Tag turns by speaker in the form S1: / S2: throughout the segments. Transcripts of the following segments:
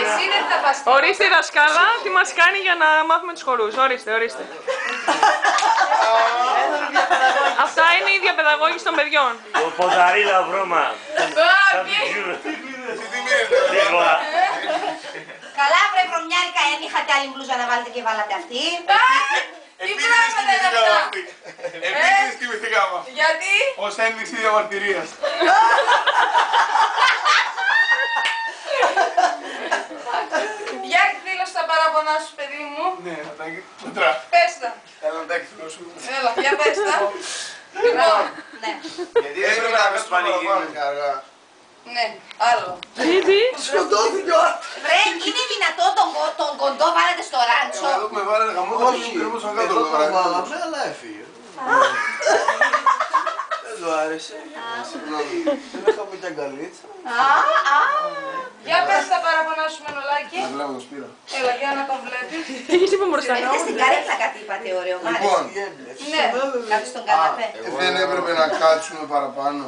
S1: Εσύ δεν θα πας.
S2: Ορίστε η δασκάλα, τι μας κάνει για να μάθουμε τους χορούς. Ορίστε, ορίστε. Αυτά είναι η διαπαιδαγώγηση των παιδιών.
S3: Ποδαρίλα βρώμα.
S4: Καλά βρε βρωμιάρικα, είχατε άλλη μπλούζα να βάλετε και βάλατε αυτή.
S1: Τι πράγματα είναι αυτά.
S5: Επίσης θυμηθήκαμε.
S1: Γιατί?
S5: Ως ένδειξη διαμαρτυρίας.
S1: Για δήλωσε τα παράπονά σου, παιδί μου.
S5: Ναι, Νατάκη, κοντρά.
S1: Πες τα.
S5: Έλα Νατάκη, θέλω σου.
S1: Έλα, για πες τα. Λοιπόν,
S4: Ναι.
S6: Γιατί δεν πρέπει να κάνεις πανηγύρι αργά.
S1: ναι, άλλο.
S2: Τι.
S6: Σκοτώθηκε ο
S4: Βρε, είναι δυνατόν τον κοντό βάλετε στο ράντσο.
S5: Εδώ που με βάλανε γαμό, θα
S6: Όχι,
S5: μου κρέμωσαν κάτω
S6: εδώ
S5: το
S6: το
S5: βράδυ.
S6: βάλαμε, αλλά έφυγε. Δεν του άρεσε. Συγγνώμη, δεν είχαμε και αγκαλίτσα.
S1: Για πες τα παράπονά σου, Μενολάκη.
S5: Να βλέπω το Σπύρο.
S1: Έλα, για να τον βλέπεις.
S2: Έχεις είπε μπροστά.
S4: Έχετε στην καρέκλα κάτι είπατε ωραίο, μ'
S5: Λοιπόν,
S4: άρεσε.
S1: Ναι.
S4: Κάτι στον καναπέ.
S5: δεν έπρεπε να κάτσουμε παραπάνω.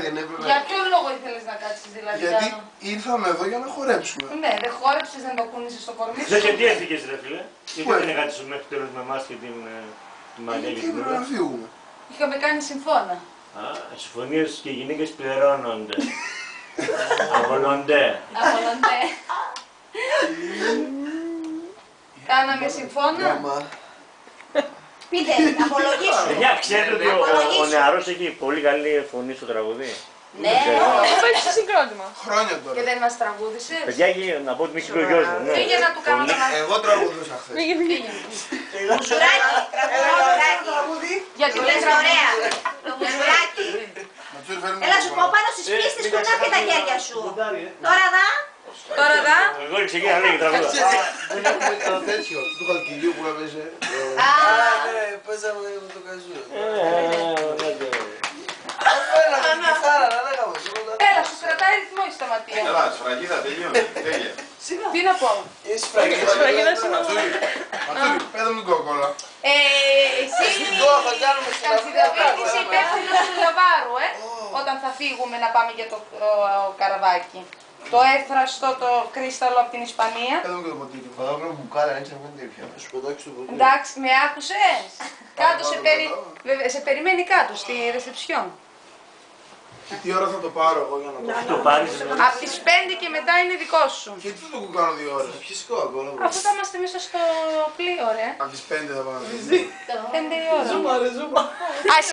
S6: Δεν έπρεπε.
S1: Για ποιον λόγο ήθελες να κάτσεις δηλαδή,
S5: Γιατί
S1: Γιάννο?
S5: ήρθαμε εδώ για να χορέψουμε.
S1: Ναι, δεν χόρεψες, δεν το κούνησες στο κορμί σου.
S3: Δεν γιατί έφυγες ρε φίλε. Γιατί δεν έκατες μέχρι τέλος με εμάς και την Μαρία και
S5: Γιατί
S3: την
S5: έπρεπε να
S3: Λούρα.
S5: φύγουμε.
S1: Είχαμε κάνει συμφώνα.
S3: Α, συμφωνίες και οι γυναίκες πληρώνονται. Αγωνονται.
S1: Απολωντε. Κάναμε συμφώνα.
S4: Πείτε, απολογήσου.
S3: Παιδιά, ξέρετε ότι ο νεαρός έχει πολύ καλή φωνή στο τραγουδί.
S4: Ναι.
S2: Πού παίζεις σε συγκρότημα.
S5: Χρόνια
S1: Και
S5: τώρα.
S1: δεν μας τραγούδησες.
S3: Παιδιά, να πω ότι με έχει πει ο γιος μου. ναι.
S1: Πήγε να του κάνω τον
S6: Εγώ τραγουδούσα χθες.
S4: Μουσουράκι, τραγουδάκι.
S1: Γιατί
S4: Του
S1: λες
S4: λες ωραία. Το μουσουράκι.
S5: Ματσούρι, φέρνει
S4: Έλα σου πω πάνω στις πίστες που είναι και τα χέρια σου. Τώρα δα.
S1: Τώρα δα.
S3: Εγώ ξεκίνησα να λέγει τραγούδα.
S6: Δεν έχουμε το τέτοιο, του χαλκιδίου που έπαιζε. Ναι, παίζαμε με το καζού. Φέραμε την κιθάρα, να λέγαμε.
S1: Έλα, σου κρατάει ρυθμό η σταματία.
S7: Καλά, σφραγίδα τελείωνε. Τέλεια.
S1: Τι να πω.
S6: Η σφραγίδα.
S5: Ματσούρι, πέτα μου την κόκολα.
S1: Εσύ
S6: θα κάνουμε στην
S1: ταξιδεύεις, είσαι υπεύθυνος του Λαβάρου, όταν θα φύγουμε να πάμε για το Καραβάκι. Το έφραστο, το κρίσταλο από την Ισπανία.
S5: Πέτα μου και το ποτήρι.
S6: Φαντάζομαι που μπουκάλα, έτσι να μην τέτοια. Θα σου πετάξει το ποτήρι.
S1: Εντάξει, με άκουσες. Κάτω σε περιμένει κάτω, στη ρεσεψιόν.
S5: Τι ώρα θα το πάρω εγώ για να το
S3: Το πάρεις.
S1: Από τις 5 και μετά είναι δικό σου.
S5: Και τι θα το κάνω 2 ώρες.
S6: Φυσικό ακόμα.
S1: Αφού θα είμαστε μέσα στο πλοίο, ρε.
S5: Από τις 5 θα πάω.
S1: 5 η ώρα.
S6: Ζούμα ρε, ζούμα.
S1: Α,